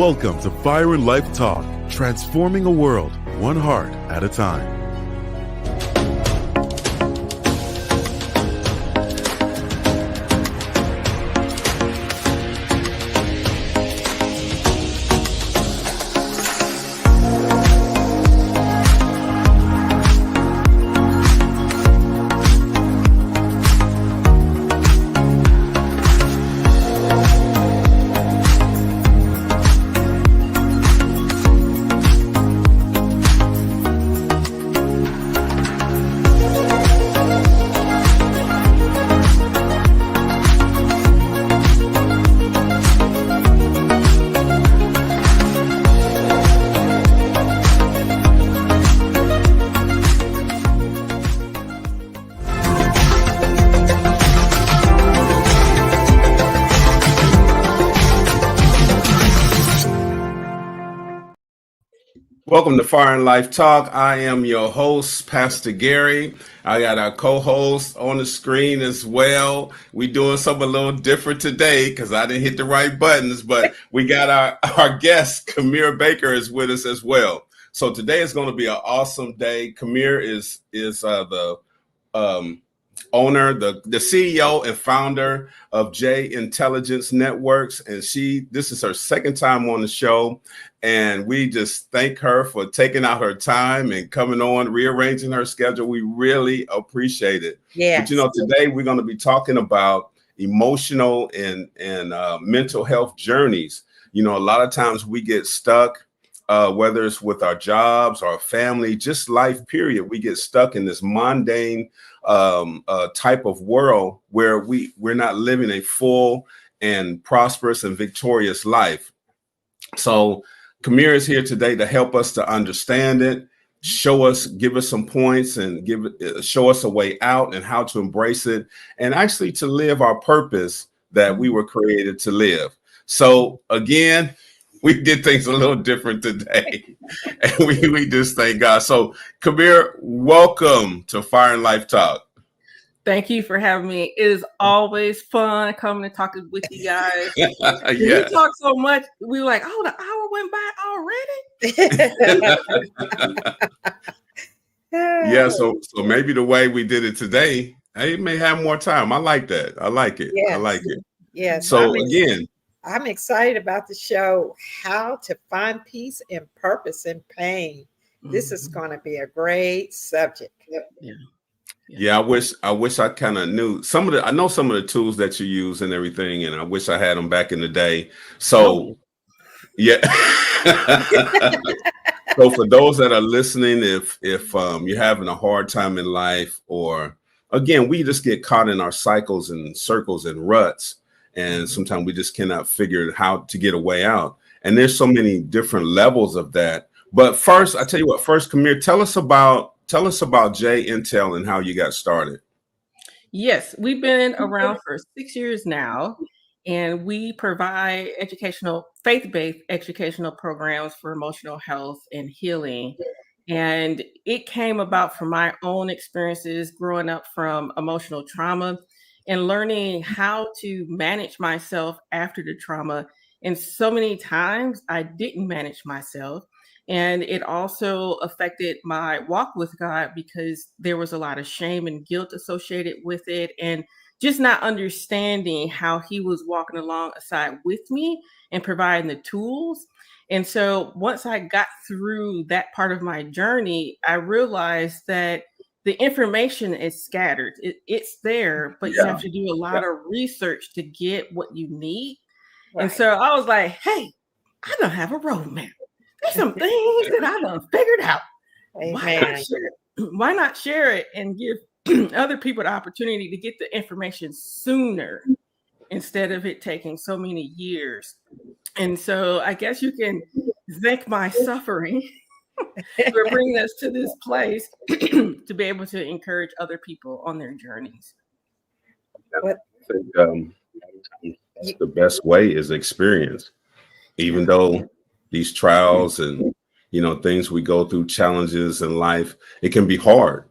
Welcome to Fire and Life Talk, transforming a world one heart at a time. Welcome to Fire and Life Talk. I am your host, Pastor Gary. I got our co-host on the screen as well. We're doing something a little different today because I didn't hit the right buttons, but we got our guest, Kemir Baker, is with us as well. So today is going to be an awesome day. Kemir is the owner, the CEO and founder of J Intelligence Networks. And this is her second time on the show. And we just thank her for taking out her time and coming on, rearranging her schedule. We really appreciate it. Yes. But today we're going to be talking about emotional and mental health journeys. A lot of times we get stuck, whether it's with our jobs, our family, just life period. We get stuck in this mundane type of world where we're not living a full and prosperous and victorious life. So Kemir is here today to help us to understand it, give us some points and show us a way out and how to embrace it and actually to live our purpose that we were created to live. So again, we did things a little different today and we just thank God. So Kemir, welcome to Fire and Life Talk. Thank you for having me. It is always fun coming and talking with you guys. Yeah. We talk so much. We were like, oh, the hour went by already. Yeah. So maybe the way we did it today, I may have more time. I like that. I like it. Yes. I like it. Yes. So I'm excited about the show, How to Find Peace and Purpose in Pain. This is going to be a great subject. Yeah, I wish I kind of knew I know some of the tools that you use and everything, and I wish I had them back in the day. So, yeah. So for those that are listening, if you're having a hard time in life, or again, we just get caught in our cycles and circles and ruts, and sometimes we just cannot figure how to get a way out. And there's so many different levels of that. But first, I tell you what, Kemir, tell us about J Intel and how you got started. Yes, we've been around for 6 years now, and we provide faith-based educational programs for emotional health and healing. And it came about from my own experiences growing up from emotional trauma and learning how to manage myself after the trauma. And so many times I didn't manage myself. And it also affected my walk with God because there was a lot of shame and guilt associated with it, and just not understanding how He was walking alongside with me and providing the tools. And so once I got through that part of my journey, I realized that the information is scattered. It's there, but you have to do a lot of research to get what you need. Right. And so I was like, hey, I don't have a roadmap. There's some things that I done figured out. Why not share it and give other people the opportunity to get the information sooner instead of it taking so many years? And so I guess you can thank my suffering for bringing us to this place to be able to encourage other people on their journeys. I think the best way is experience, even though these trials and, things we go through, challenges in life, it can be hard.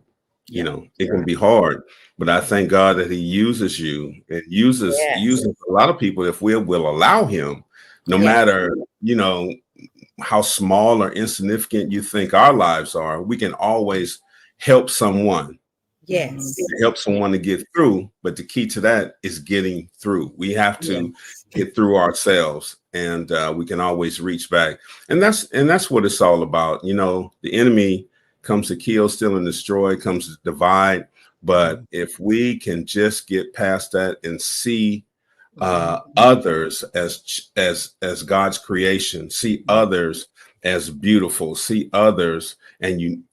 It can be hard, but I thank God that He uses you and uses a lot of people if we will allow Him No Yeah. matter, how small or insignificant you think our lives are, we can always help someone, Yes. help someone to get through. But the key to that is getting through. We have to get through ourselves, and we can always reach back. And that's what it's all about. The enemy comes to kill, steal, and destroy, comes to divide. But if we can just get past that and see others as God's creation, see others as beautiful, see others and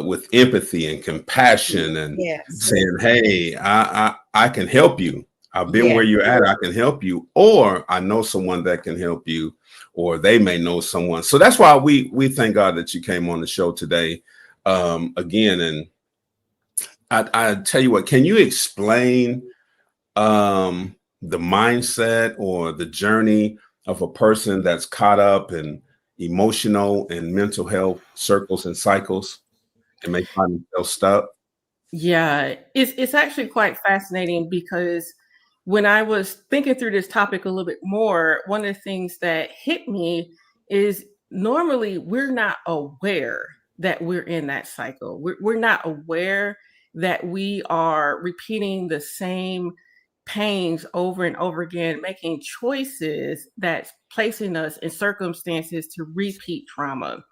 with empathy and compassion, and Yes. saying, "Hey, I can help you. I've been where Yes. you're at. I can help you, or I know someone that can help you, or they may know someone." So that's why we thank God that you came on the show today, again. And I tell you what, can you explain the mindset or the journey of a person that's caught up in emotional and mental health circles and cycles and may find themselves stuck? Yeah, it's actually quite fascinating because when I was thinking through this topic a little bit more, one of the things that hit me is normally we're not aware that we're in that cycle. We're not aware that we are repeating the same pains over and over again, making choices that's placing us in circumstances to repeat trauma.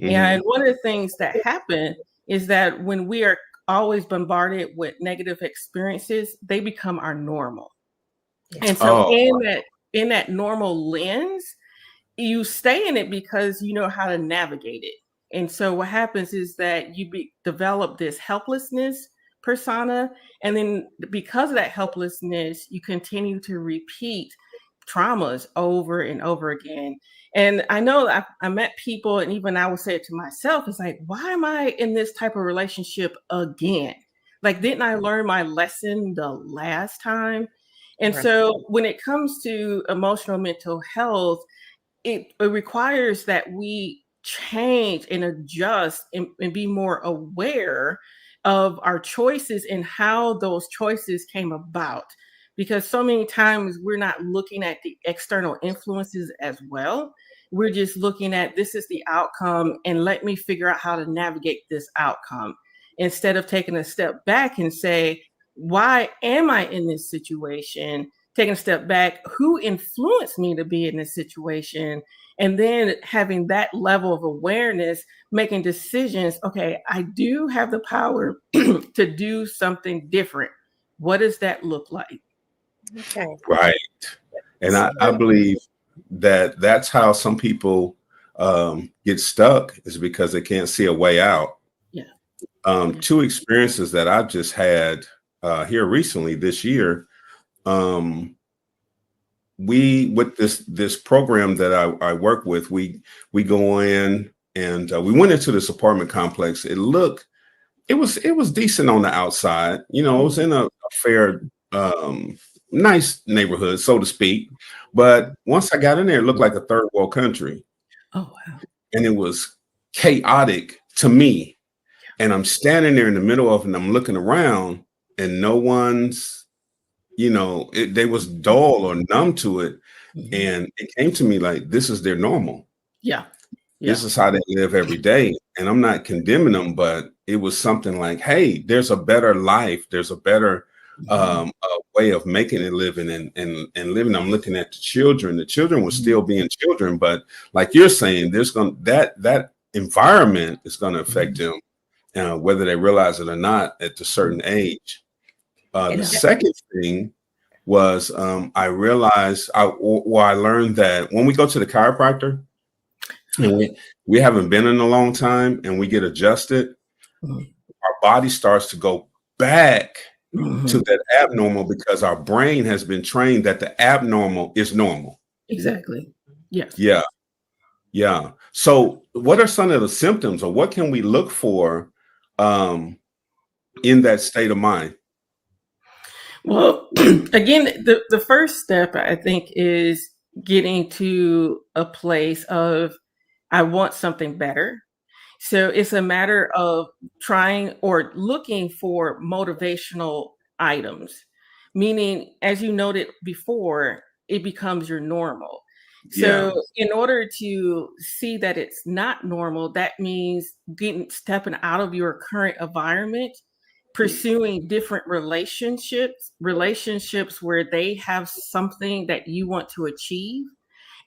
And one of the things that happen is that when we are always bombarded with negative experiences, they become our normal. And so Oh, in that normal lens, you stay in it because you know how to navigate it. And so what happens is that you develop this helplessness persona. And then because of that helplessness, you continue to repeat traumas over and over again. And I know I met people, and even I would say it to myself, it's like, why am I in this type of relationship again? Like, didn't I learn my lesson the last time? And Right. so when it comes to emotional mental health, it requires that we change and adjust and be more aware of our choices and how those choices came about. Because so many times we're not looking at the external influences as well. We're just looking at this is the outcome and let me figure out how to navigate this outcome instead of taking a step back and say, why am I in this situation? Taking a step back, who influenced me to be in this situation? And then having that level of awareness, making decisions. Okay, I do have the power to do something different. What does that look like? Okay. right. And I believe that that's how some people get stuck, is because they can't see a way out. Yeah. Two experiences that I've just had here recently this year. We with this program that I work with, we go in, and we went into this apartment complex. It was decent on the outside. It was in a fair, nice neighborhood, so to speak. But once I got in there, it looked like a third world country, Oh, wow. and it was chaotic to me. And I'm standing there in the middle of it, and I'm looking around, and no one's, they was dull or numb to it. Mhm. And it came to me like, this is their normal. Yeah. This Yeah. is how they live every day. And I'm not condemning them, but it was something like, hey, there's a better life. There's a better way of making it living and living. I'm looking at the children. The children were still being children, but like you're saying, there's going that environment is going to affect them, whether they realize it or not at a certain age. The And second thing was I realized I learned that when we go to the chiropractor and we haven't been in a long time and we get adjusted, Mhm. our body starts to go back to Mhm. that abnormal because our brain has been trained that the abnormal is normal. Exactly. Yes. Yeah. Yeah. So what are some of the symptoms, or what can we look for um, in that state of mind? Well, again, the first step I think is getting to a place of I want something better. So it's a matter of trying or looking for motivational items, meaning, as you noted before, it becomes your normal. Yeah. So in order to see that it's not normal, that means stepping out of your current environment, pursuing different relationships where they have something that you want to achieve,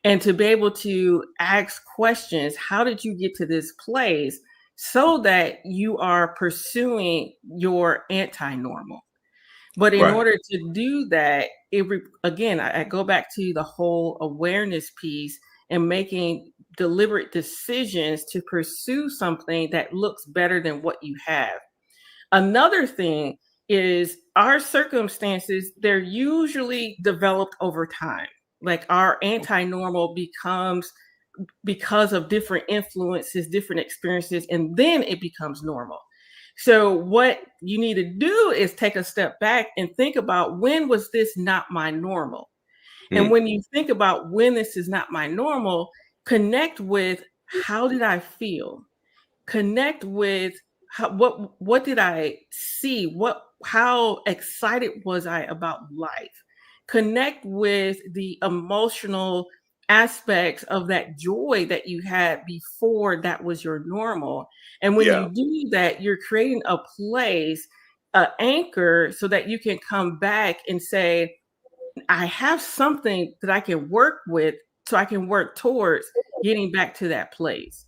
and to be able to ask questions. How did you get to this place? So that you are pursuing your anti-normal. But in Right. order to do that, again, I go back to the whole awareness piece and making deliberate decisions to pursue something that looks better than what you have. Another thing is our circumstances, they're usually developed over time. Like our anti-normal becomes because of different influences, different experiences, and then it becomes normal. So what you need to do is take a step back and think about, when was this not my normal? And Mm. when you think about when this is not my normal, connect with, how did I feel? Connect with, what did I see? How excited was I about life? Connect with the emotional aspects of that joy that you had before that was your normal. And when Yeah. you do that, you're creating a place, an anchor, so that you can come back and say, I have something that I can work with, so I can work towards getting back to that place.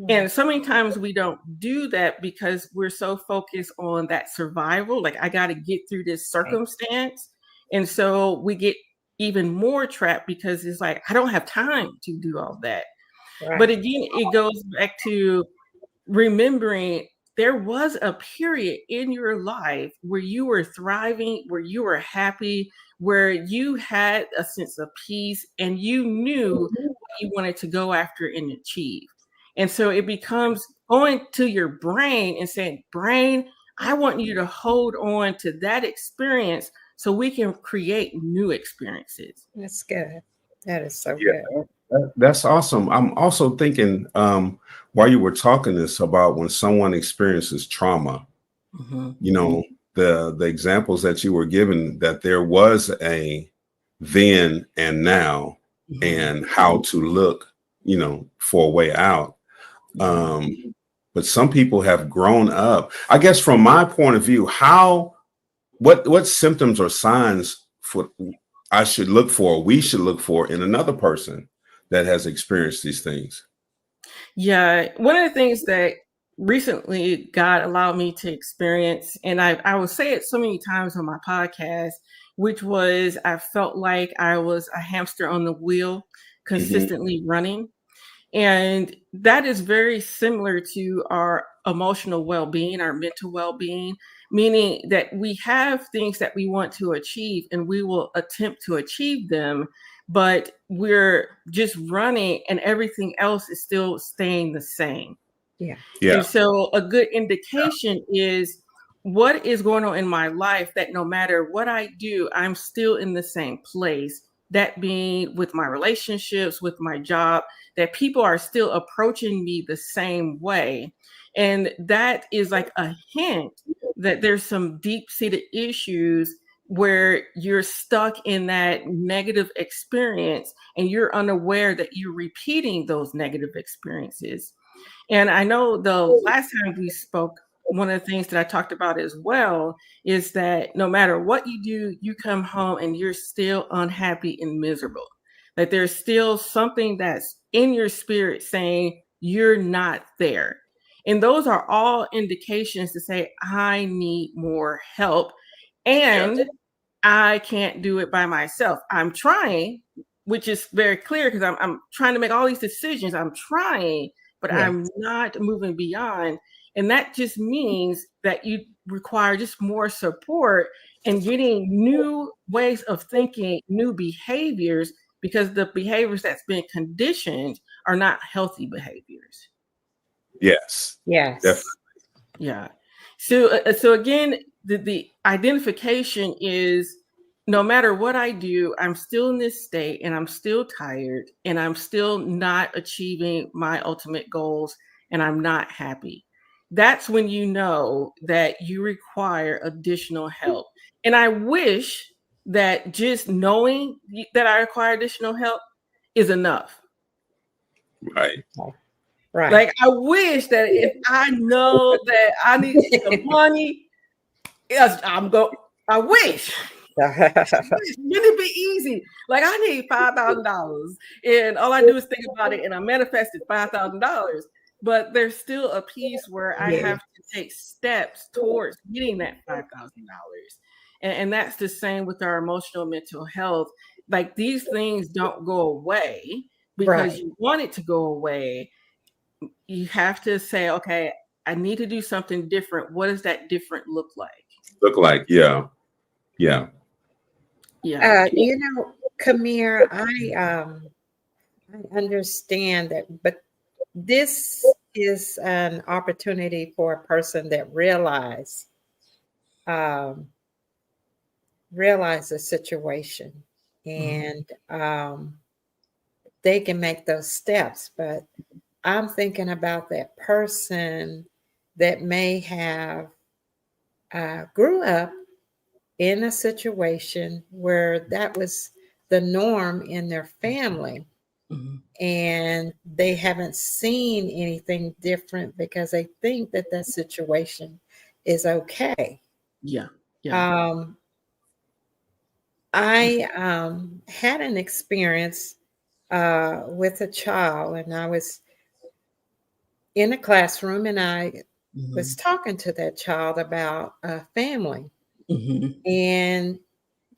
And so many times we don't do that because we're so focused on that survival. Like, I got to get through this circumstance. And so we get even more trapped because it's like, I don't have time to do all that. But Right. again, it goes back to remembering there was a period in your life where you were thriving, where you were happy, where you had a sense of peace, and you knew what you wanted to go after and achieve. And so it becomes going to your brain and saying, brain, I want you to hold on to that experience so we can create new experiences. That's good. That is so Yeah. good. That's awesome. I'm also thinking, while you were talking this, about when someone experiences trauma, Mhm. you know, the examples that you were given, that there was a then and now, Mhm. and how to look, for a way out. Yeah. But some people have grown up. I guess from my point of view, what symptoms or signs I should look for, we should look for in another person that has experienced these things? Yeah, one of the things that recently God allowed me to experience, and I will say it so many times on my podcast, which was, I felt like I was a hamster on the wheel, Hmm. consistently running. And that is very similar to our emotional well-being, our mental well-being, meaning that we have things that we want to achieve and we will attempt to achieve them, but we're just running and everything else is still staying the same. Yeah. Yeah. And so a good indication is, what is going on in my life that no matter what I do, I'm still in the same place. That being with my relationships, with my job, that people are still approaching me the same way. And that is like a hint that there's some deep seated issues where you're stuck in that negative experience and you're unaware that you're repeating those negative experiences. And I know the last time we spoke, one of the things that I talked about as well is that no matter what you do, you come home and you're still unhappy and miserable. That there's still something that's in your spirit saying you're not there. And those are all indications to say, I need more help. Yeah. And I can't do it by myself. I'm trying, which is very clear because I'm trying to make all these decisions. I'm trying, but Yes. I'm not moving beyond. And that just means that you require just more support and getting new ways of thinking, new behaviors, because the behaviors that's been conditioned are not healthy behaviors. Yes. Definitely. Yes. Yeah. So again, the identification is, no matter what I do, I'm still in this state and I'm still tired and I'm still not achieving my ultimate goals and I'm not happy. That's when you know that you require additional help. And I wish that just knowing that I require additional help is enough. Right. Right. Like, I wish that if I know that I need some money, yes, I wish. Wouldn't it be easy? Like, I need $5,000, and all I do is think about it, and I manifested $5,000. But there's still a piece where I have to take steps towards getting that $5,000, and that's the same with our emotional mental health. Like, these things don't go away because you want it to go away. You have to say, okay, I need to do something different. What does that different look like? Yeah. You know, Kemir, I understand that, but this is an opportunity for a person that realize the situation, and they can make those steps. But I'm thinking about that person that may have grew up in a situation where that was the norm in their family, and they haven't seen anything different because they think that that situation is okay. Yeah. I had an experience with a child, and I was in a classroom, and I was talking to that child about a family. And,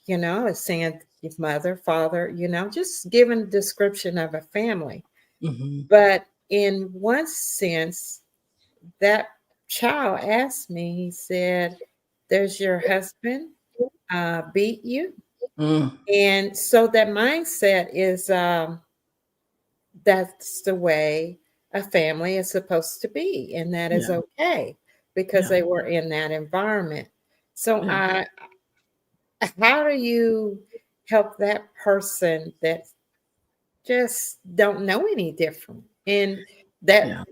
you know, I was saying his mother, father, you know, just giving a description of a family. But in one sense, that child asked me, he said, "Does your husband beat you?" And so that mindset is that's the way a family is supposed to be, and that is okay because they were in that environment. So how do you help that person that just don't know any different? And that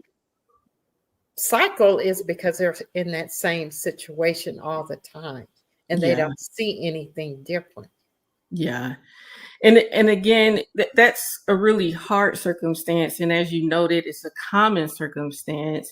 cycle is because they're in that same situation all the time, and they don't see anything different. Yeah. And again, that's a really hard circumstance. And as you noted, it's a common circumstance.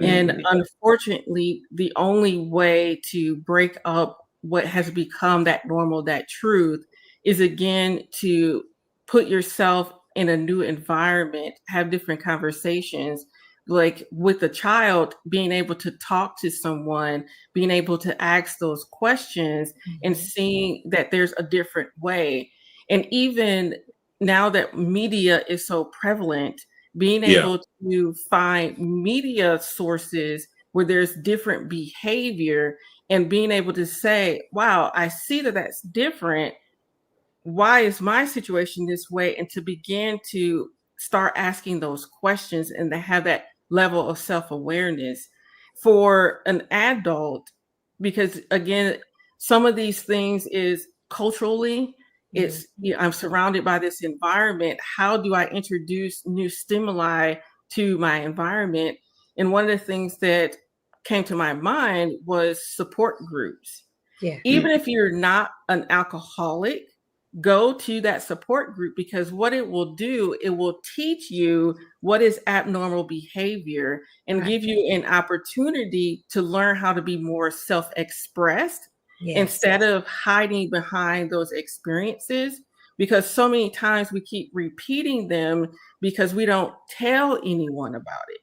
And unfortunately, the only way to break up what has become that normal, that truth, is again to put yourself in a new environment, have different conversations. Like with a child, being able to talk to someone, being able to ask those questions, and seeing that there's a different way. And even now that media is so prevalent, being able to find media sources where there's different behavior and being able to say, wow, I see that that's different. Why is my situation this way? And to begin to start asking those questions and to have that level of self-awareness for an adult, because again, some of these things is culturally, it's, you know, I'm surrounded by this environment. How do I introduce new stimuli to my environment? And one of the things that came to my mind was support groups. Even if you're not an alcoholic, go to that support group, because what it will do, it will teach you what is abnormal behavior and give you an opportunity to learn how to be more self-expressed instead of hiding behind those experiences, because so many times we keep repeating them because we don't tell anyone about it.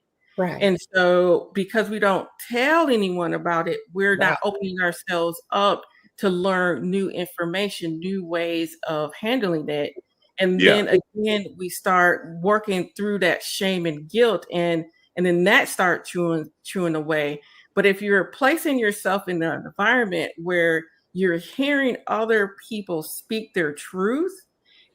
And so because we don't tell anyone about it, we're not opening ourselves up to learn new information, new ways of handling it. And then again, we start working through that shame and guilt, and then that start chewing away. But if you're placing yourself in an environment where you're hearing other people speak their truth,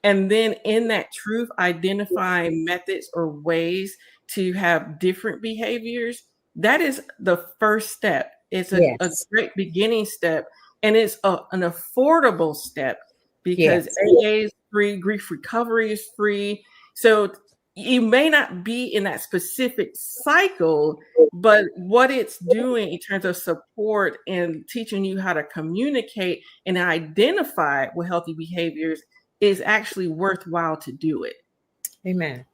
and then in that truth, identifying methods or ways to have different behaviors, that is the first step. It's a great beginning step, and it's an affordable step, because AA is free, grief recovery is free. So you may not be in that specific cycle, but what it's doing in terms of support and teaching you how to communicate and identify with healthy behaviors is actually worthwhile to do it. Amen.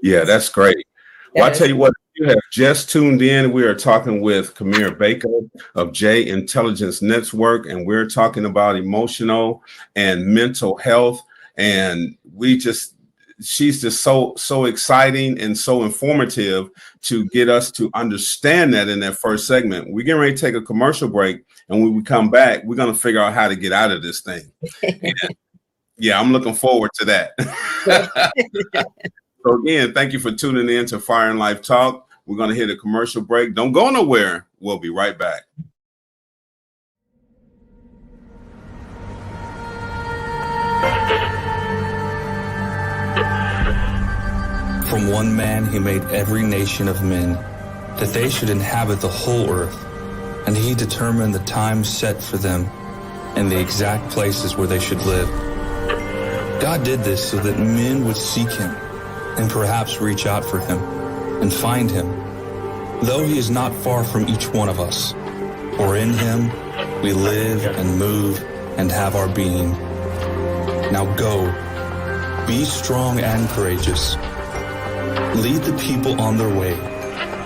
Yeah, that's great. Well, I tell you what, if you have just tuned in, we are talking with Kemir Baker of J Intelligence Network, and we're talking about emotional and mental health. And she's just so exciting and so informative to get us to understand that in that first segment. We're getting ready to take a commercial break, and when we come back, we're going to figure out how to get out of this thing. And yeah, I'm looking forward to that. So again, thank you for tuning in to Fire and Life Talk. We're going to hit a commercial break. Don't go nowhere. We'll be right back. From one man he made every nation of men, that they should inhabit the whole earth, and he determined the times set for them and the exact places where they should live. God did this so that men would seek him and perhaps reach out for him and find him, though he is not far from each one of us. For in him we live and move and have our being. Now go, be strong and courageous. Lead the people on their way,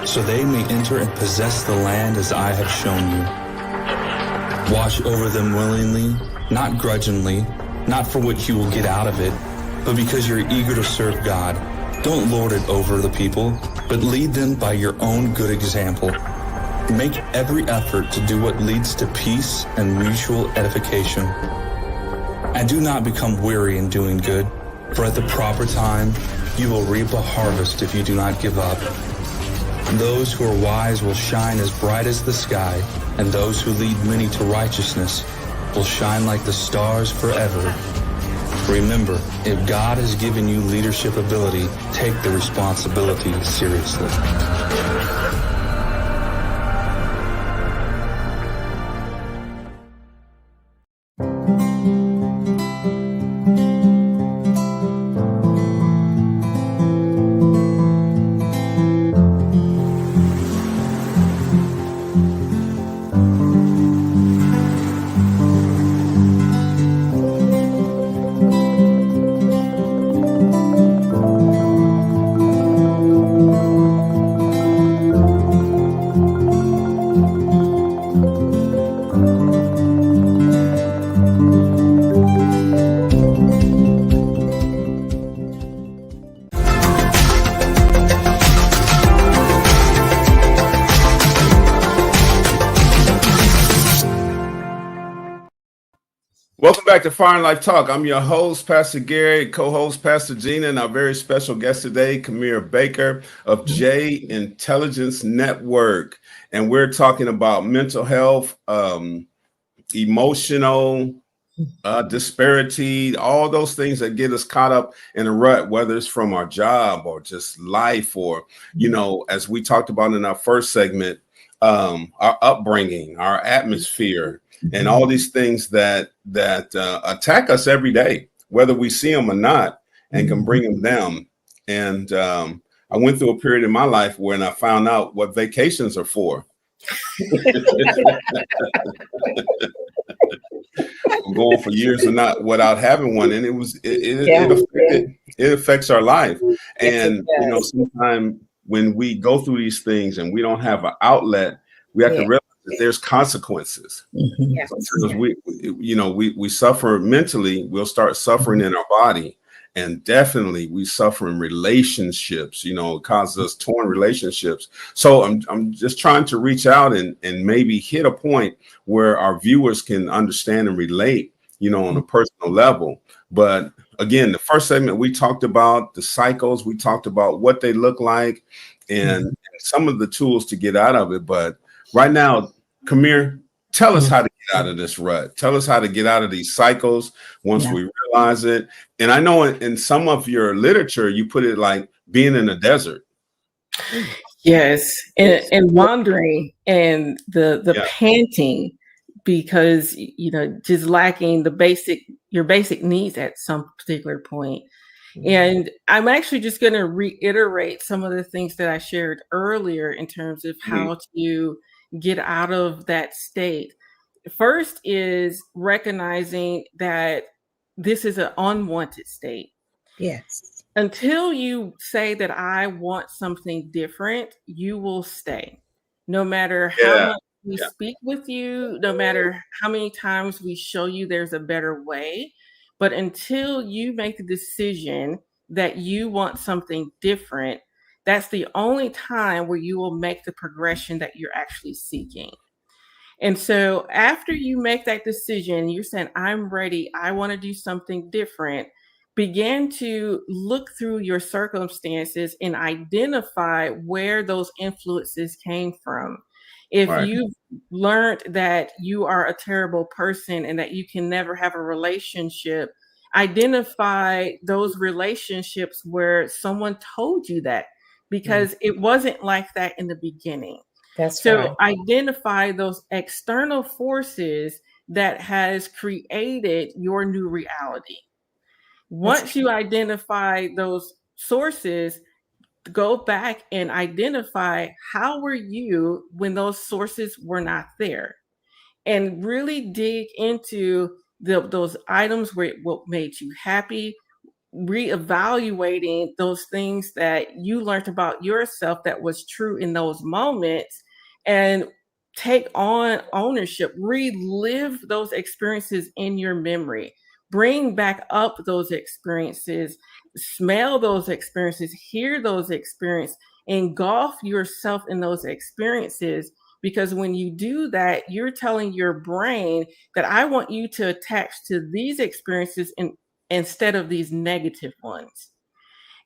so they may enter and possess the land as I have shown you. Watch over them willingly, not grudgingly, not for what you will get out of it, but because you're eager to serve God. Don't lord it over the people, but lead them by your own good example. Make every effort to do what leads to peace and mutual edification. And do not become weary in doing good, for at the proper time you will reap a harvest if you do not give up. Those who are wise will shine as bright as the sky, and those who lead many to righteousness will shine like the stars forever. Remember, if God has given you leadership ability, take the responsibility seriously. Welcome back to Fire and Life Talk. I'm your host, Pastor Gary, co-host Pastor Gina, and our very special guest today, Kemir Baker of J Intelligence Network. And we're talking about mental health, emotional disparity, all those things that get us caught up in a rut, whether it's from our job or just life, or, as we talked about in our first segment, our upbringing, our atmosphere, and all these things that attack us every day, whether we see them or not, and can bring them down. And I went through a period in my life when I found out what vacations are for. I'm going for years and not without having one, and it affects our life. And sometimes when we go through these things and we don't have an outlet, we have to realize that there's consequences. Sometimes we suffer mentally, we'll start suffering in our body, and definitely we suffer in relationships. It causes us torn relationships. So I'm just trying to reach out and maybe hit a point where our viewers can understand and relate, on a personal level. But again, the first segment, we talked about the cycles, we talked about what they look like, and some of the tools to get out of it. But right now, Kemir, tell us how to get out of this rut. Tell us how to get out of these cycles once we realize it. And I know in some of your literature, you put it like being in a desert. Yes, and wandering and the panting, because just lacking your basic needs at some particular point. And I'm actually just going to reiterate some of the things that I shared earlier in terms of how to get out of that state. First is recognizing that this is an unwanted state. Yes. until you say that I want something different, you will stay. No matter how Yeah. much we Yeah. speak with you, no matter how many times we show you there's a better way, but until you make the decision that you want something different, that's the only time where you will make the progression that you're actually seeking. And so after you make that decision, you're saying, I'm ready, I want to do something different. Begin to look through your circumstances and identify where those influences came from. If Right. you've learned that you are a terrible person and that you can never have a relationship, identify those relationships where someone told you that, because it wasn't like that in the beginning. That's So right. identify those external forces that has created your new reality. That's Once you identify those sources, go back and identify how were you when those sources were not there, and really dig into those items where what made you happy, reevaluating those things that you learned about yourself that was true in those moments, and take on ownership, relive those experiences in your memory, bring back up those experiences, smell those experiences, hear those experiences, engulf yourself in those experiences. Because when you do that, you're telling your brain that I want you to attach to these experiences instead of these negative ones.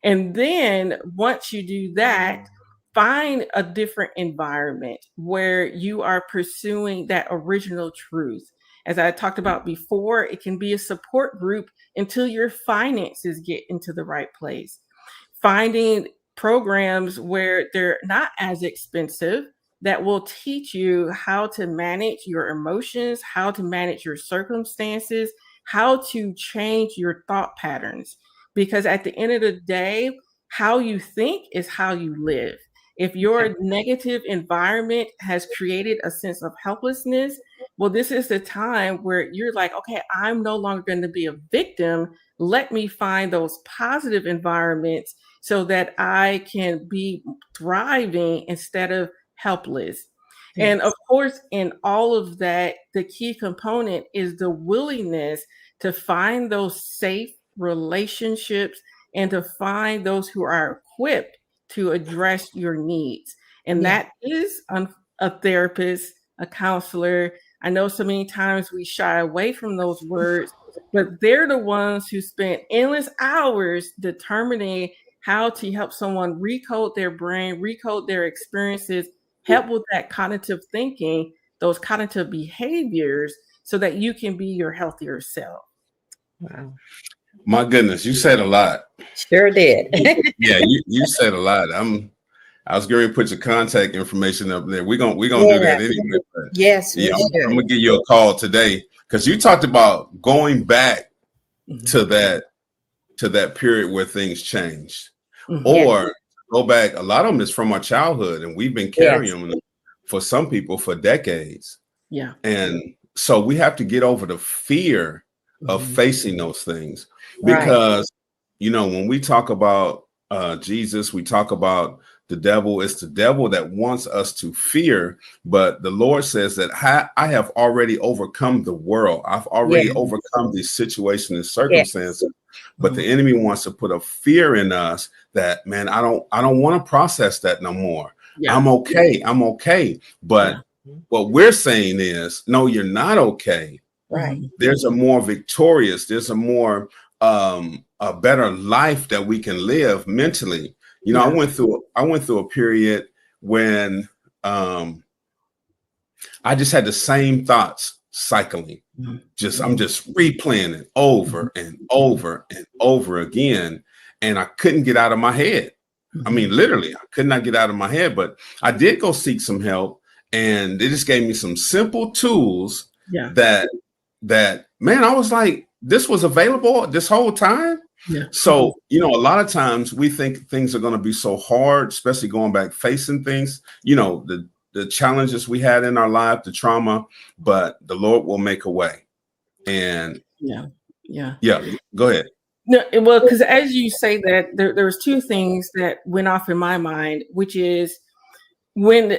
And then once you do that, find a different environment where you are pursuing that original truth. As I talked about before, it can be a support group until your finances get into the right place. Finding programs where they're not as expensive, that will teach you how to manage your emotions, how to manage your circumstances, how to change your thought patterns. Because at the end of the day, how you think is how you live. If your negative environment has created a sense of helplessness, well, this is the time where you're like, okay, I'm no longer going to be a victim. Let me find those positive environments so that I can be thriving instead of helpless. And of yes. course, in all of that, the key component is the willingness to find those safe relationships and to find those who are equipped to address your needs. And Yeah. that is a therapist, a counselor. I know so many times we shy away from those words, but they're the ones who spend endless hours determining how to help someone recode their brain, recode their experiences, help with that cognitive thinking, those cognitive behaviors, so that you can be your healthier self. Wow. My goodness, you said a lot. Sure did. Yeah, you said a lot. I was going to put your contact information up there. We're gonna do that Yes. anyway. But Yes, we yeah, I'm should. gonna give you a call today because you talked about going back Mhm. to that period where things changed, Mhm. Yes. or go back. A lot of them is from our childhood, and we've been Yes. carrying them for some people for decades. Yeah. And so we have to get over the fear of Mhm. facing those things, Right. because when we talk about Jesus, we talk about the devil. It's the devil that wants us to fear, but the Lord says that I have already overcome the world. I've already Yes. overcome these situations and Yes. circumstances. But the enemy wants to put a fear in us that, man, I don't want to process that no more. Yeah. I'm okay. But what we're saying is, no, you're not okay. Right. There's a more victorious, there's a more a better life that we can live mentally. I went through a period when I just had the same thoughts cycling. I'm just replaying it over and over and over again. And I couldn't get out of my head. I mean, literally, I could not get out of my head, but I did go seek some help, and they just gave me some simple tools that man, I was like, this was available this whole time. Yeah. So, a lot of times we think things are going to be so hard, especially going back, facing things, the challenges we had in our life, the trauma, but the Lord will make a way. And Yeah. go ahead. No, well, because as you say that, there was two things that went off in my mind, which is when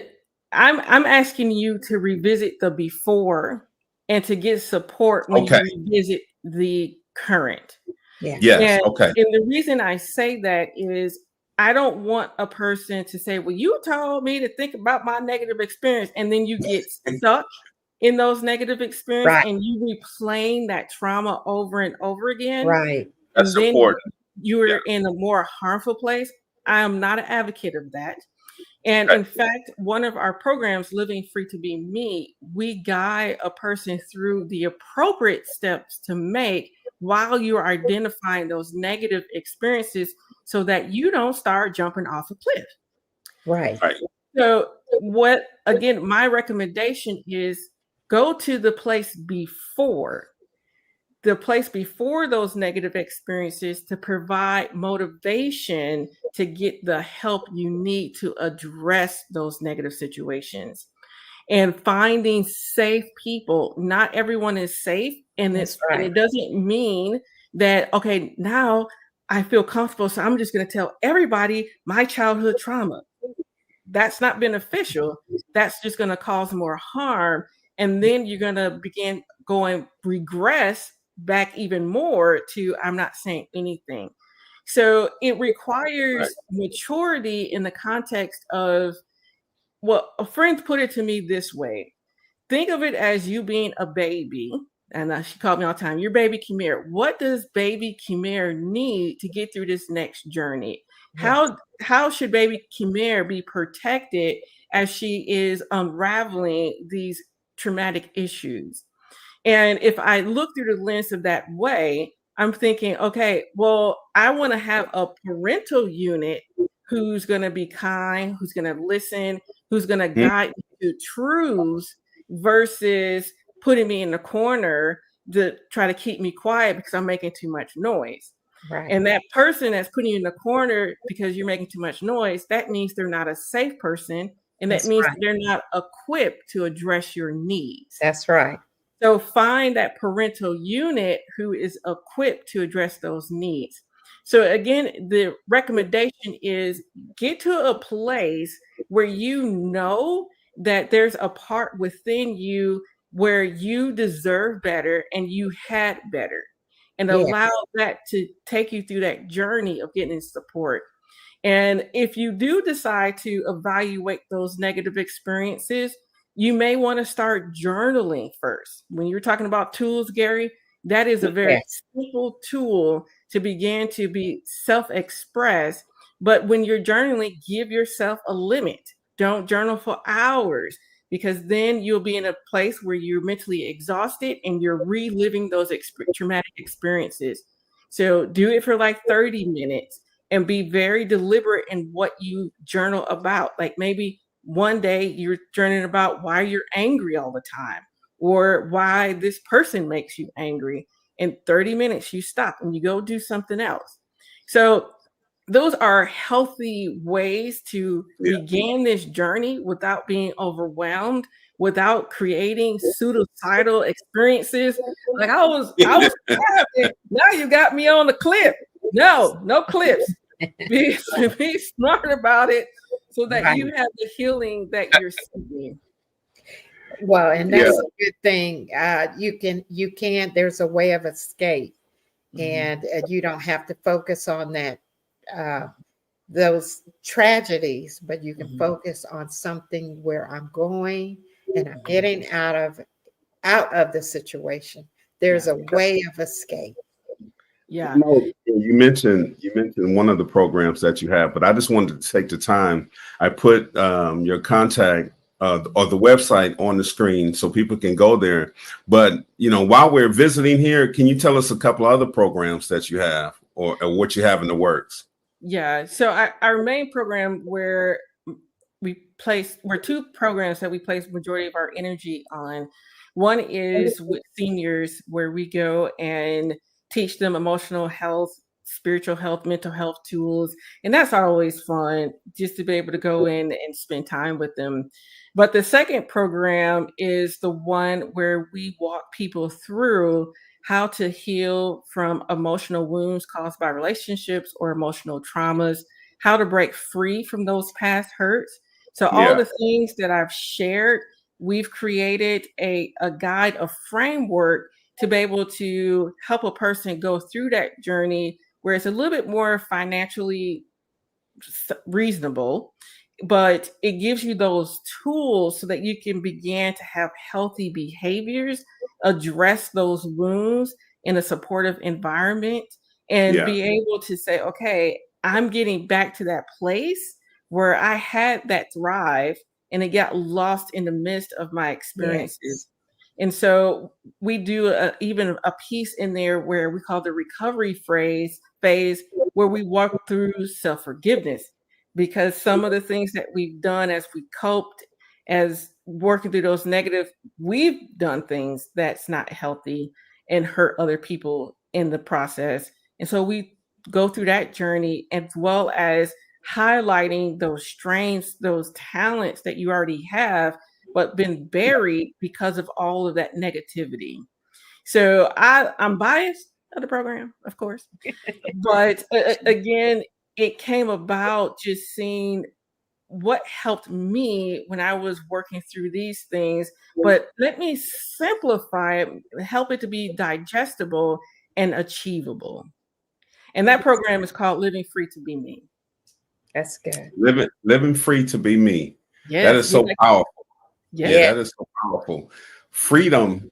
I'm asking you to revisit the before and to get support when Okay. you revisit the current. Yeah. Yes. And, Okay. and the reason I say that is I don't want a person to say, well, you told me to think about my negative experience, and then you get stuck in those negative experiences Right. and you replaying that trauma over and over again. Right. And That's then important. you're Yeah. in a more harmful place. I am not an advocate of that. And Okay. in fact, one of our programs, Living Free to Be Me, we guide a person through the appropriate steps to make while you're identifying those negative experiences so that you don't start jumping off a cliff. Right. Right. So, again, my recommendation is go to the place before those negative experiences to provide motivation to get the help you need to address those negative situations. And finding safe people. Not everyone is safe, and That's and right. it doesn't mean that, okay, now I feel comfortable, so I'm just going to tell everybody my childhood trauma. That's not beneficial. That's just going to cause more harm. And then you're going to begin regress back even more to I'm not saying anything. So it requires maturity in the context of, well, a friend put it to me this way. Think of it as you being a baby. And she called me all the time, your baby Kemir. What does baby Kemir need to get through this next journey? Yes. How should baby Kemir be protected as she is unraveling these traumatic issues? And if I look through the lens of that way, I'm thinking, okay, well, I want to have a parental unit who's going to be kind, who's going to listen, who's going to guide me to truths versus putting me in the corner to try to keep me quiet because I'm making too much noise. Right. And that person that's putting you in the corner because you're making too much noise, that means they're not a safe person. And that That's means right. they're not equipped to address your needs. That's right. So find that parental unit who is equipped to address those needs. So again, the recommendation is get to a place where you know that there's a part within you where you deserve better and you had better, and Yes. allow that to take you through that journey of getting support. And if you do decide to evaluate those negative experiences, you may want to start journaling first. When you're talking about tools, Gary, that is a very Yes. simple tool to begin to be self-expressed. But when you're journaling, give yourself a limit. Don't journal for hours because then you'll be in a place where you're mentally exhausted and you're reliving those traumatic experiences. So do it for like 30 minutes and be very deliberate in what you journal about. Like maybe one day you're journaling about why you're angry all the time or why this person makes you angry. In 30 minutes, you stop and you go do something else. So those are healthy ways to begin this journey without being overwhelmed, without creating suicidal experiences. Like I was now you got me on the cliff. No cliffs. Be smart about it so that Right. you have the healing that you're seeking. Well, and that's a good thing. You can, there's a way of escape, and you don't have to focus on that, those tragedies, but you can focus on something where I'm going and I'm getting out of the situation. There's a way of escape. Yeah. No, you mentioned one of the programs that you have, but I just wanted to take the time. I put your contact or the website on the screen so people can go there. But while we're visiting here, can you tell us a couple other programs that you have or what you have in the works? Yeah. So our main program where we're two programs that we place majority of our energy on. One is with seniors where we go and teach them emotional health, spiritual health, mental health tools. And that's always fun just to be able to go in and spend time with them. But the second program is the one where we walk people through how to heal from emotional wounds caused by relationships or emotional traumas, how to break free from those past hurts. So all Yeah. the things that I've shared, we've created a guide, a framework to be able to help a person go through that journey where it's a little bit more financially reasonable, but it gives you those tools so that you can begin to have healthy behaviors, address those wounds in a supportive environment, and Yeah. be able to say, okay, I'm getting back to that place where I had that thrive and it got lost in the midst of my experiences. Yes. And so we do even a piece in there where we call the recovery phase, where we walk through self-forgiveness, because some of the things that we've done as we coped, as working through those negative, we've done things that's not healthy and hurt other people in the process. And so we go through that journey, as well as highlighting those strengths, those talents that you already have, but been buried because of all of that negativity. So I'm biased of the program, of course, but again, it came about just seeing what helped me when I was working through these things. But let me simplify it, help it to be digestible and achievable. And that program is called Living Free to Be Me. That's good. Living free to be me. That Yes, is so powerful. yes. Yeah, that is so powerful. Freedom,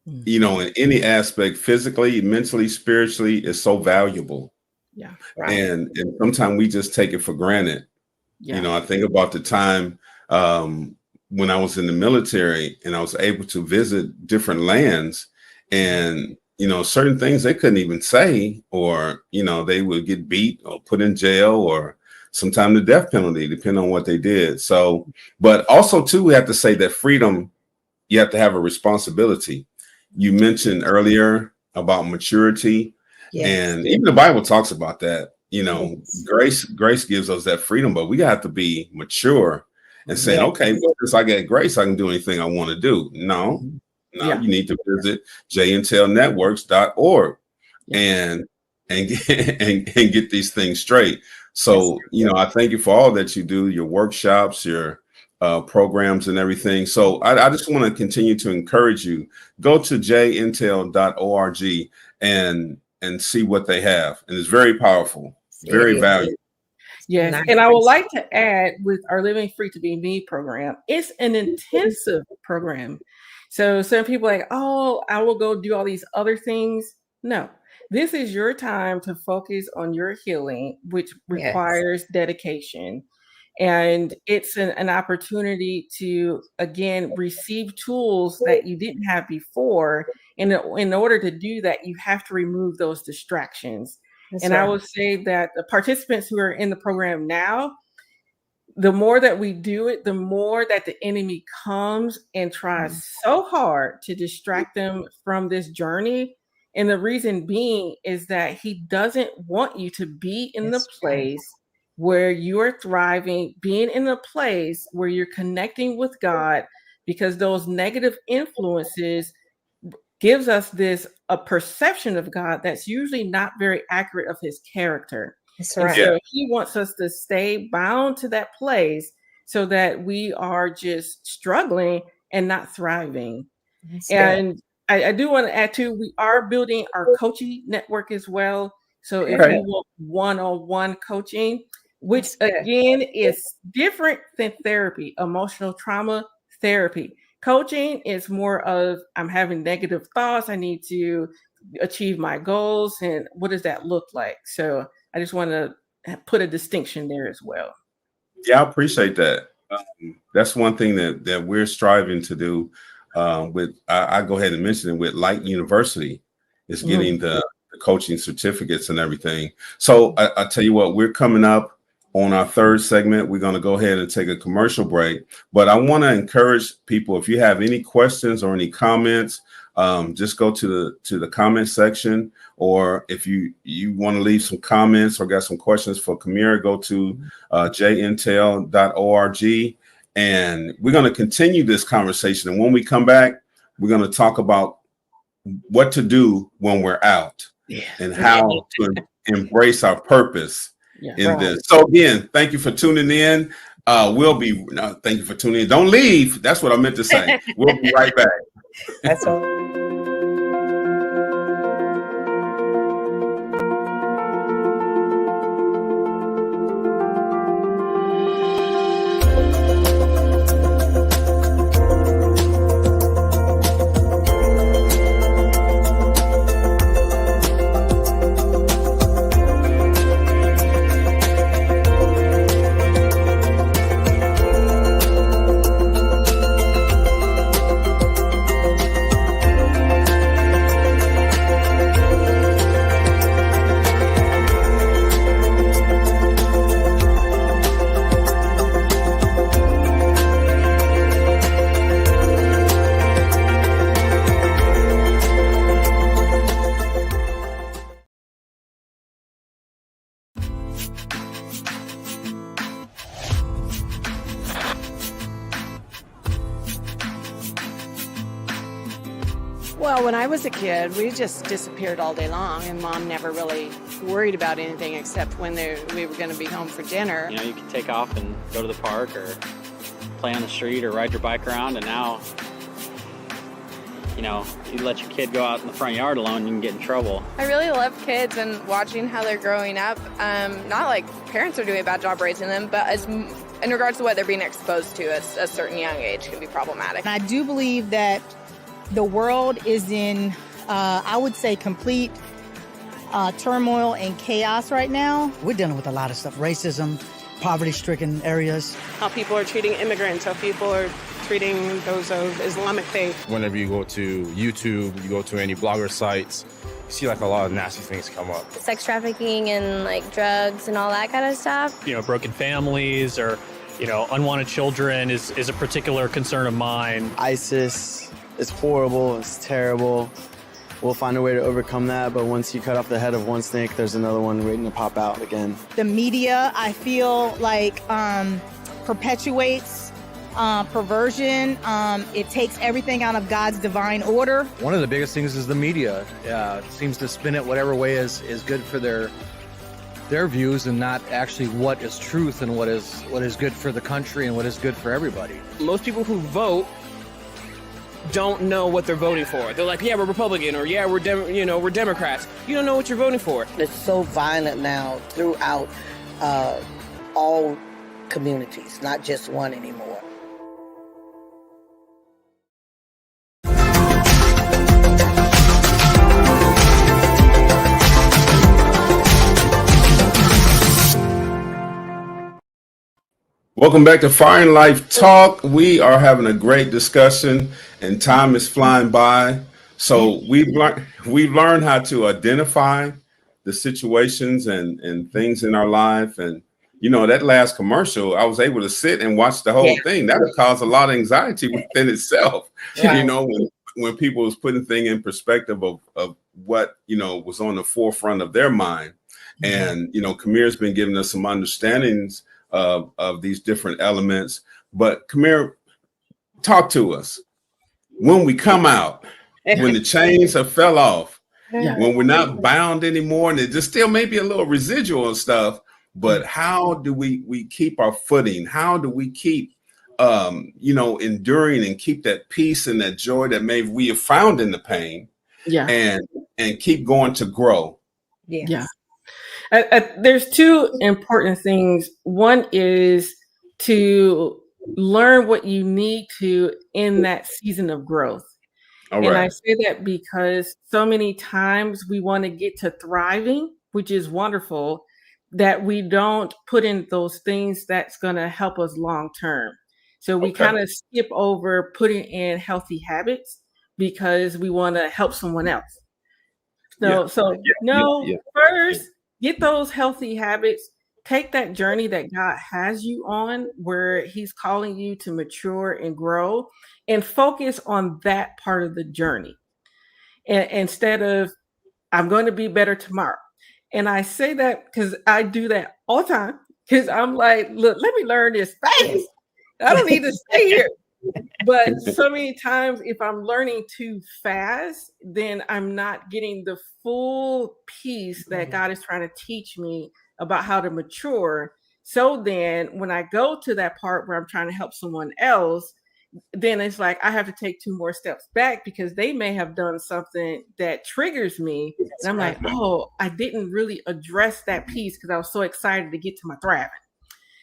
you know, in any aspect, physically, mentally, spiritually, is so valuable. Yeah. Right. And sometimes we just take it for granted. Yeah. You know, I think about the time when I was in the military and I was able to visit different lands, and you know, certain things they couldn't even say, or you know, they would get beat or put in jail, or sometimes the death penalty, depending on what they did. So, but also too, we have to say that freedom, you have to have a responsibility. You mentioned earlier about maturity, Yes. and even the Bible talks about that. You know, Yes. grace gives us that freedom, but we have to be mature and saying, Yes. okay, well, since I get grace, I can do anything I want to do. No, Yeah. you need to visit jintelnetworks.org Yeah. and get these things straight. So, you know, I thank you for all that you do, your workshops, your programs and everything. So I just want to continue to encourage you, go to jintel.org and see what they have. And it's very powerful, very valuable. Yes. Nice. And I would like to add, with our Living Free to Be Me program, it's an intensive program. So some people are like, oh, I will go do all these other things. No, this is your time to focus on your healing, which requires dedication. And it's an opportunity to, again, receive tools that you didn't have before. And in order to do that, you have to remove those distractions. And I would say that the participants who are in the program now, the more that we do it, the more that the enemy comes and tries so hard to distract them from this journey. And the reason being is that he doesn't want you to be in the place where you're thriving, being in a place where you're connecting with God, because those negative influences gives us a perception of God that's usually not very accurate of his character. That's And right. so he wants us to stay bound to that place so that we are just struggling and not thriving. And I do want to add too, we are building our coaching network as well. So if you want one-on-one coaching, which again is different than therapy, emotional trauma therapy. Coaching is more of, I'm having negative thoughts, I need to achieve my goals, and what does that look like? So I just want to put a distinction there as well. Yeah, I appreciate that. That's one thing that we're striving to do. I go ahead and mention it with Light University, is getting the coaching certificates and everything. So I tell you what, we're coming up on our third segment. We're going to go ahead and take a commercial break, but I want to encourage people, if you have any questions or any comments, just go to the comment section, or if you want to leave some comments or got some questions for Kemir, go to jintel.org, and we're going to continue this conversation. And when we come back, we're going to talk about what to do when we're out and how to embrace our purpose in this. So again, thank you for tuning in. Thank you for tuning in. Don't leave. That's what I meant to say. We'll be right back. That's all. Well, when I was a kid, we just disappeared all day long, and Mom never really worried about anything except when we were going to be home for dinner. You know, you could take off and go to the park or play on the street or ride your bike around, and now, you know, if you let your kid go out in the front yard alone, you can get in trouble. I really love kids and watching how they're growing up. Not like parents are doing a bad job raising them, but in regards to what they're being exposed to at a certain young age can be problematic. And I do believe that the world is in, I would say, complete turmoil and chaos right now. We're dealing with a lot of stuff, racism, poverty-stricken areas. How people are treating immigrants, how people are treating those of Islamic faith. Whenever you go to YouTube, you go to any blogger sites, you see like a lot of nasty things come up. Sex trafficking and like drugs and all that kind of stuff. You know, broken families or, you know, unwanted children is a particular concern of mine. ISIS is horrible, it's terrible. We'll find a way to overcome that, but once you cut off the head of one snake, there's another one waiting to pop out again. The media, I feel like, perpetuates perversion. It takes everything out of God's divine order. One of the biggest things is the media. Seems to spin it whatever way is good for their views and not actually what is truth and what is good for the country and what is good for everybody. Most people who vote don't know what they're voting for. They're like, yeah, we're Republican, or yeah, we're Democrats. You don't know what you're voting for. It's so violent now throughout all communities, not just one anymore. Welcome back to Fire and Life Talk. We are having a great discussion and time is flying by. So we've learned how to identify the situations and things in our life. And, you know, that last commercial, I was able to sit and watch the whole thing. That would cause a lot of anxiety within itself. Yeah. You know, when people was putting things in perspective of what, you know, was on the forefront of their mind. Mm-hmm. And, you know, Kemir's been giving us some understandings of these different elements. But Kemir, talk to us. When we come out, when the chains have fell off, when we're not bound anymore, and it just still may be a little residual and stuff, but how do we keep our footing? How do we keep, you know, enduring and keep that peace and that joy that maybe we have found in the pain, and keep going to grow? Yeah. There's two important things. One is to learn what you need to in that season of growth. And I say that because so many times we want to get to thriving, which is wonderful, that we don't put in those things that's going to help us long term. So we kind of skip over putting in healthy habits because we want to help someone else. First, get those healthy habits. Take that journey that God has you on, where He's calling you to mature and grow, and focus on that part of the journey. And instead of, I'm going to be better tomorrow. And I say that because I do that all the time, because I'm like, look, let me learn this fast. I don't need to stay here. But so many times, if I'm learning too fast, then I'm not getting the full piece that God is trying to teach me about how to mature. So then when I go to that part where I'm trying to help someone else, then it's like I have to take 2 more steps back because they may have done something that triggers me. And I'm like, oh, I didn't really address that piece because I was so excited to get to my thriving.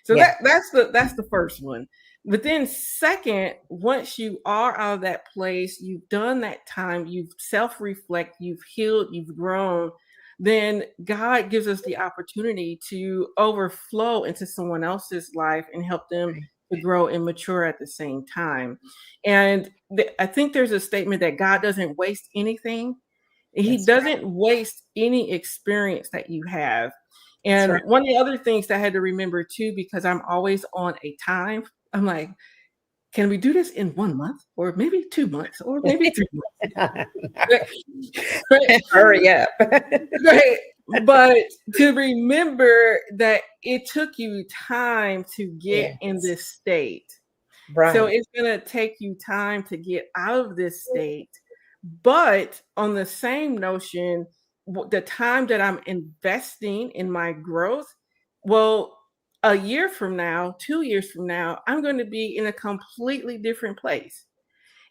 So that's the first one. But then second, once you are out of that place, you've done that time, you've self-reflect, you've healed, you've grown, then God gives us the opportunity to overflow into someone else's life and help them to grow and mature at the same time. And I think there's a statement that God doesn't waste anything. He doesn't waste any experience that you have. And one of the other things that I had to remember too, because I'm always on a time, I'm like, can we do this in 1 month or maybe 2 months or maybe 3 months? Hurry up. Right. But to remember that it took you time to get in this state. Right. So it's going to take you time to get out of this state. But on the same notion, the time that I'm investing in my growth, well, a year from now, 2 years from now, I'm going to be in a completely different place.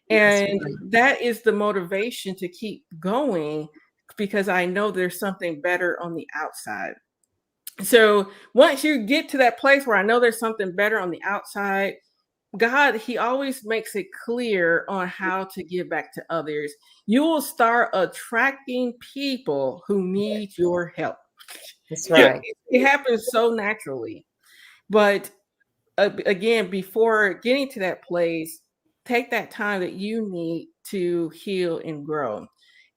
And that is the motivation to keep going because I know there's something better on the outside. So once you get to that place where I know there's something better on the outside, God, he always makes it clear on how to give back to others. You will start attracting people who need your help. That's right. It happens so naturally. But again, before getting to that place, take that time that you need to heal and grow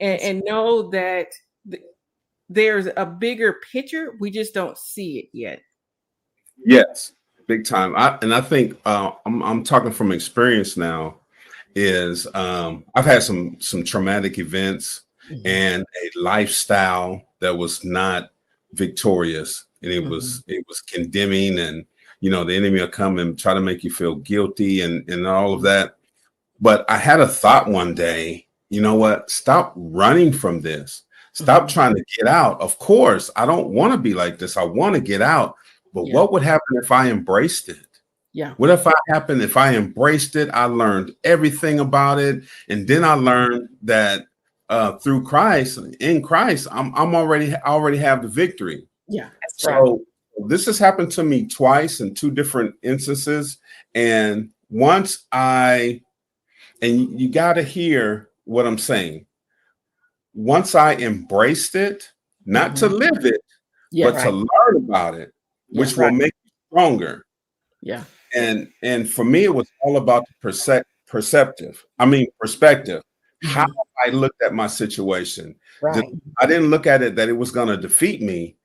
and know that there's a bigger picture. We just don't see it yet. Yes, big time. I think I'm talking from experience now. Is I've had some traumatic events and a lifestyle that was not victorious, and it was condemning, and the enemy will come and try to make you feel guilty and all of that. But I had a thought one day, you know what? Stop running from this. Stop trying to get out. Of course, I don't want to be like this. I want to get out. But what would happen if I embraced it? Yeah. What if I embraced it? I learned everything about it. And then I learned that through Christ, in Christ, I already have the victory. Yeah. So this has happened to me twice in 2 different instances. And and you got to hear what I'm saying. Once I embraced it, not to live it, but to learn about it, which will make you stronger. Yeah. And for me, it was all about the perspective. How I looked at my situation. Right. I didn't look at it that it was going to defeat me.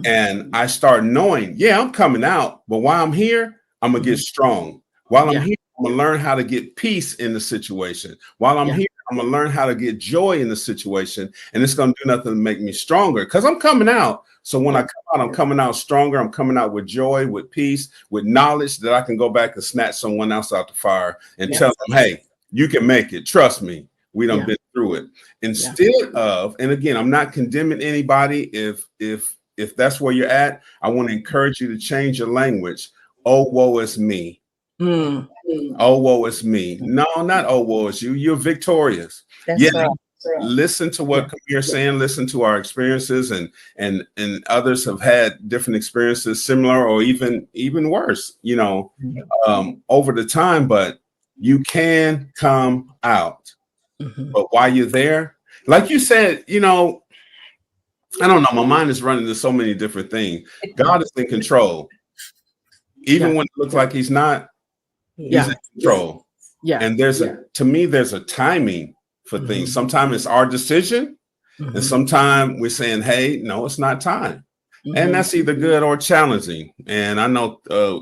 And I started knowing, I'm coming out, but while I'm here, I'm going to get strong. While I'm here, I'm going to learn how to get peace in the situation. While I'm here, I'm going to learn how to get joy in the situation. And it's going to do nothing to make me stronger because I'm coming out. So when I come out, I'm coming out stronger. I'm coming out with joy, with peace, with knowledge that I can go back and snatch someone else out the fire and tell them, hey, you can make it. Trust me. We done been through it. Instead of, and again, I'm not condemning anybody. If that's where you're at, I want to encourage you to change your language. Oh, woe is me. Oh, woe is me. No, not oh, woe is you. You're victorious. That's right. Listen to what Kemir saying. Listen to our experiences, and others have had different experiences, similar or even worse. Over the time, but you can come out. But while you're there, like you said, I don't know. My mind is running to so many different things. God is in control, even when it looks like He's not. He's in control. And to me, there's a timing for things. Sometimes it's our decision, and sometimes we're saying, "Hey, no, it's not time," and that's either good or challenging. And I know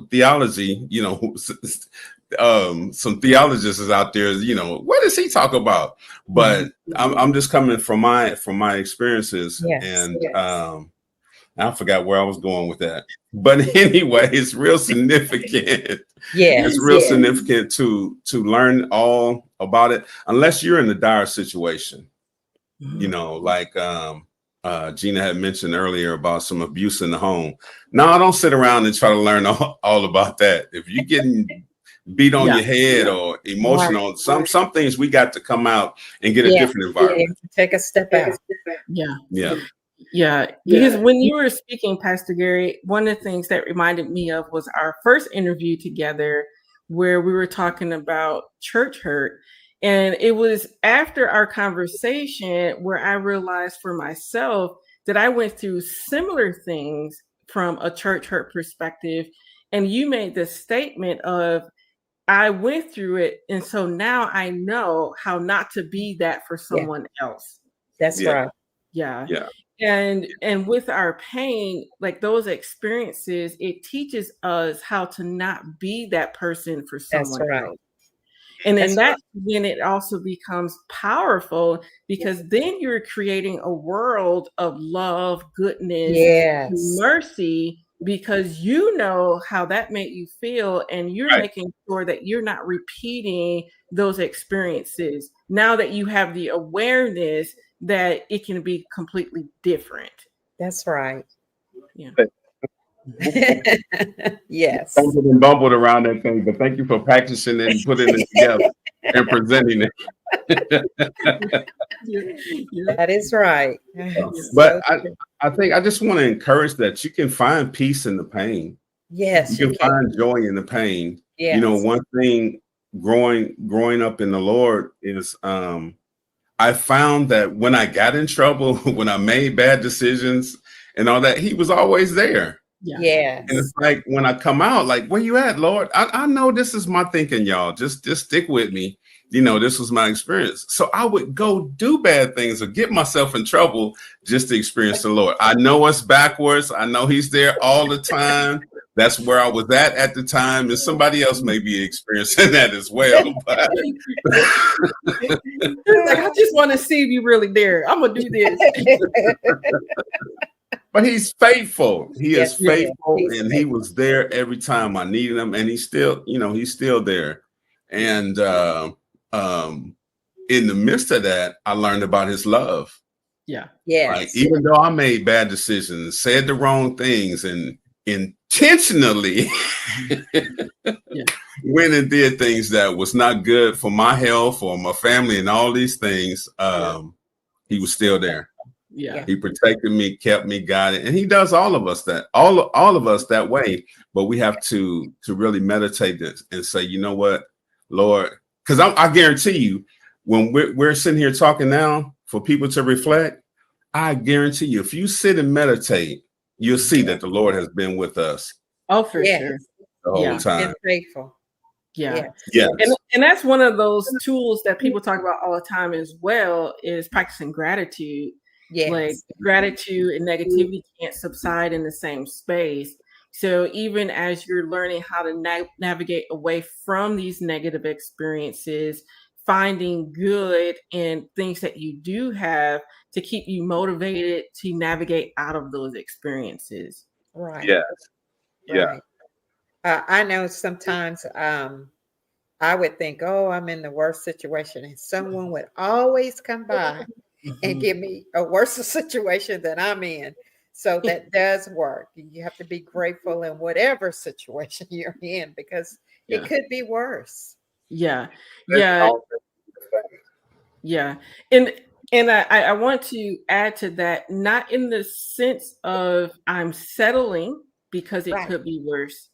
theology, some theologists is out there. What does he talk about? But I'm just coming from my experiences, and I forgot where I was going with that. But anyway, it's real significant. Yes. It's real significant to learn all about it, unless you're in a dire situation. You know, like Gina had mentioned earlier about some abuse in the home. No, I don't sit around and try to learn all about that. If you're getting beat on your head or emotional, some things we got to come out and get a different environment. Take a step out. Yeah, because when you were speaking, Pastor Gary, one of the things that reminded me of was our first interview together where we were talking about church hurt. And it was after our conversation where I realized for myself that I went through similar things from a church hurt perspective. And you made the statement of, I went through it. And so now I know how not to be that for someone else. That's right. Yeah. And with our pain, like those experiences, it teaches us how to not be that person for someone else. And then that's when it also becomes powerful, because then you're creating a world of love, goodness, mercy, because you know how that made you feel, and you're making sure that you're not repeating those experiences now that you have the awareness that it can be completely different. That's right. Yeah. Yes. Bumbled and bumbled around that thing, but thank you for practicing it and putting it together and presenting it. That is right. But I think I just want to encourage that you can find peace in the pain. Yes. You can find joy in the pain. Yes. You know, one thing growing up in the Lord is I found that when I got in trouble, when I made bad decisions and all that, he was always there. Yes. And it's like when I come out, like, where you at, Lord? I know this is my thinking, y'all. Just stick with me. You know, this was my experience. So I would go do bad things or get myself in trouble just to experience the Lord. I know it's backwards. I know he's there all the time. That's where I was at the time. And somebody else may be experiencing that as well. But like, I just want to see if you're really there. I'm going to do this. But he's faithful. He is faithful, and he was there every time I needed him. And he's still, he's still there. And in the midst of that, I learned about his love. Yeah. Like, even though I made bad decisions, said the wrong things, and intentionally went and did things that was not good for my health or my family and all these things, he was still there. Yeah. He protected me, kept me guided, and he does all of us that way. But we have to really meditate this and say, you know what, Lord, because I guarantee you, when we're sitting here talking now for people to reflect, I guarantee you, if you sit and meditate, you'll see that the Lord has been with us. Oh, for sure. The whole time. And faithful. Yeah. Yes. And that's one of those tools that people talk about all the time as well, is practicing gratitude. Yes. Like, gratitude and negativity can't subside in the same space. So even as you're learning how to navigate away from these negative experiences, finding good in things that you do have to keep you motivated to navigate out of those experiences. Right. Yes. Yeah. Right. I know sometimes I would think, oh, I'm in the worst situation, and someone would always come by and give me a worse situation than I'm in. So that does work. You have to be grateful in whatever situation you're in, because it could be worse. Yeah. And I want to add to that, not in the sense of I'm settling because it could be worse,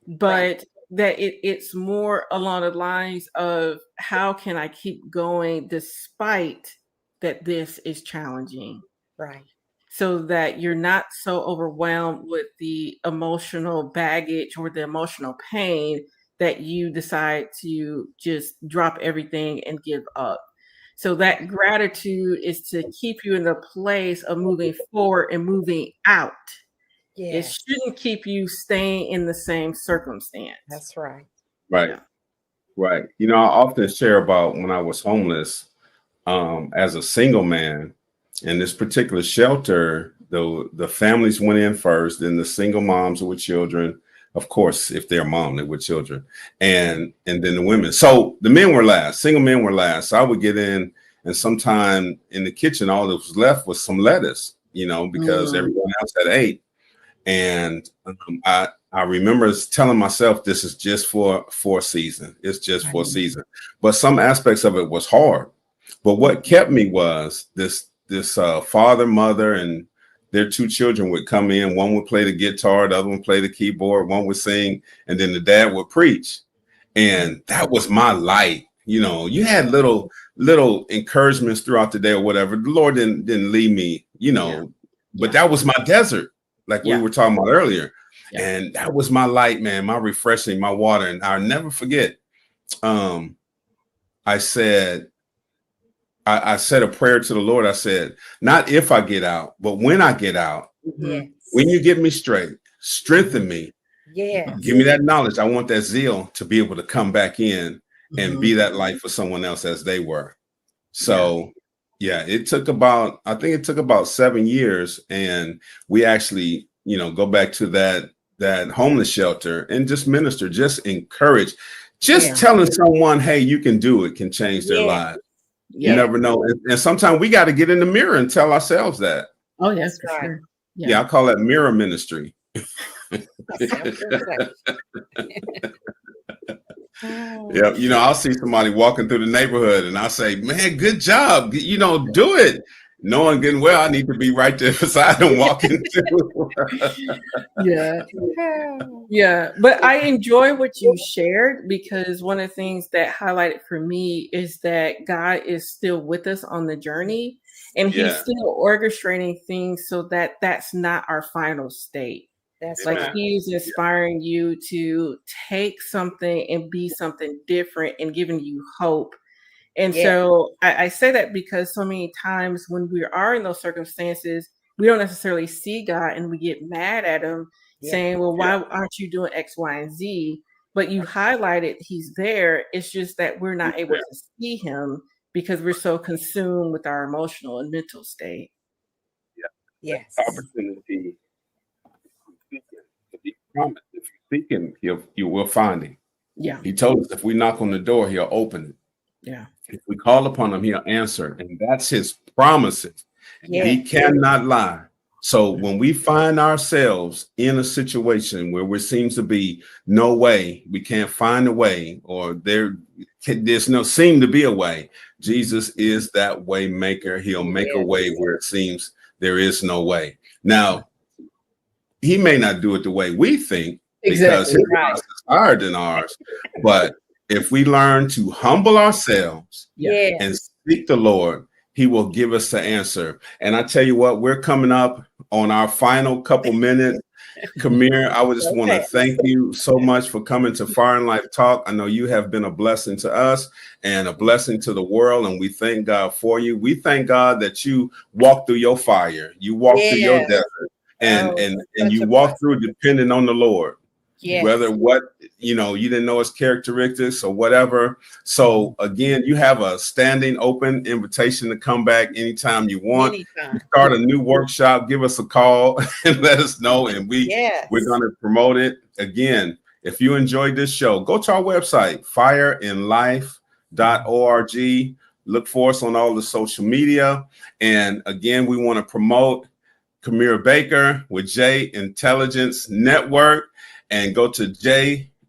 but that it's more along the lines of, how can I keep going despite that this is challenging? Right. So that you're not so overwhelmed with the emotional baggage or the emotional pain that you decide to just drop everything and give up. So that gratitude is to keep you in the place of moving forward and moving out. It shouldn't keep you staying in the same circumstance. That's right. Right. Yeah. Right. I often share about when I was homeless as a single man, and this particular shelter the families went in first, then the single moms with children. Of course, if they're a mom, they're with children, and then the women. So the men were last. Single men were last. So I would get in, and sometime in the kitchen, all that was left was some lettuce, because everyone else had ate. And I remember telling myself, this is just for a season. It's just for a season. But some aspects of it was hard. But what kept me was this father, mother, and their two children would come in. One would play the guitar, the other one play the keyboard, one would sing, and then the dad would preach. And that was my light. You had little encouragements throughout the day or whatever. The Lord didn't leave me, but that was my desert, like we were talking about earlier. Yeah. And that was my light, man, my refreshing, my water. And I'll never forget. I said a prayer to the Lord. I said, not if I get out, but when I get out, when you get me straight, strengthen me. Yeah. Give me that knowledge. I want that zeal to be able to come back in and be that light for someone else as they were. So it took about 7 years. And we actually, go back to that homeless shelter and just minister, just encourage, just telling someone, hey, you can do it, can change their lives. Yeah. You never know. And sometimes we got to get in the mirror and tell ourselves that. Oh, yes, for sure. Yeah, I call that mirror ministry. Yeah, I'll see somebody walking through the neighborhood and I'll say, man, good job. Do it. Knowing good and well, I need to be right there beside them walking too. Yeah. But I enjoy what you shared, because one of the things that highlighted for me is that God is still with us on the journey, and he's still orchestrating things so that that's not our final state. That's like he's inspiring you to take something and be something different and giving you hope. And so I say that because so many times when we are in those circumstances, we don't necessarily see God and we get mad at him saying, well, why aren't you doing X, Y, and Z? But you highlighted he's there. It's just that we're not able to see him because we're so consumed with our emotional and mental state. Yes. Opportunity to be promised. If you seek him, you will find him. Yeah. He told us if we knock on the door, he'll open it. Yeah. If we call upon him, he'll answer. And that's his promises. Yeah. He cannot lie. So when we find ourselves in a situation where there seems to be no way, we can't find a way, or there's no seem to be a way, Jesus is that way maker. He'll make a way where it seems there is no way. Now, he may not do it the way we think, because his process is higher than ours. But if we learn to humble ourselves and seek the Lord, he will give us the answer. And I tell you what, we're coming up on our final couple minutes. Kemir, I would just want to thank you so much for coming to Fire and Life Talk. I know you have been a blessing to us and a blessing to the world, and we thank God for you. We thank God that you walked through your fire, you walked through your desert, and you walked through depending on the Lord. Whether you didn't know his characteristics or whatever. So again, you have a standing open invitation to come back anytime you want. Anytime. Start a new workshop, give us a call and let us know. And we're going to promote it. Again, if you enjoyed this show, go to our website, fireinlife.org. Look for us on all the social media. And again, we want to promote Kemir Baker with J Intelligence Network. And go to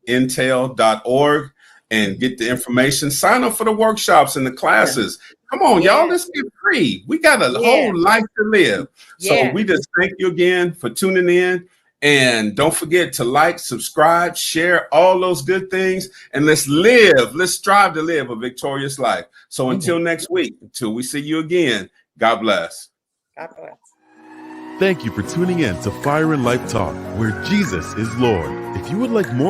jintel.org and get the information. Sign up for the workshops and the classes. Come on, y'all, let's get free. We got a whole life to live. So we just thank you again for tuning in. And don't forget to like, subscribe, share all those good things. And let's strive to live a victorious life. So until next week, until we see you again, God bless. God bless. Thank you for tuning in to Fire and Life Talk, where Jesus is Lord. If you would like more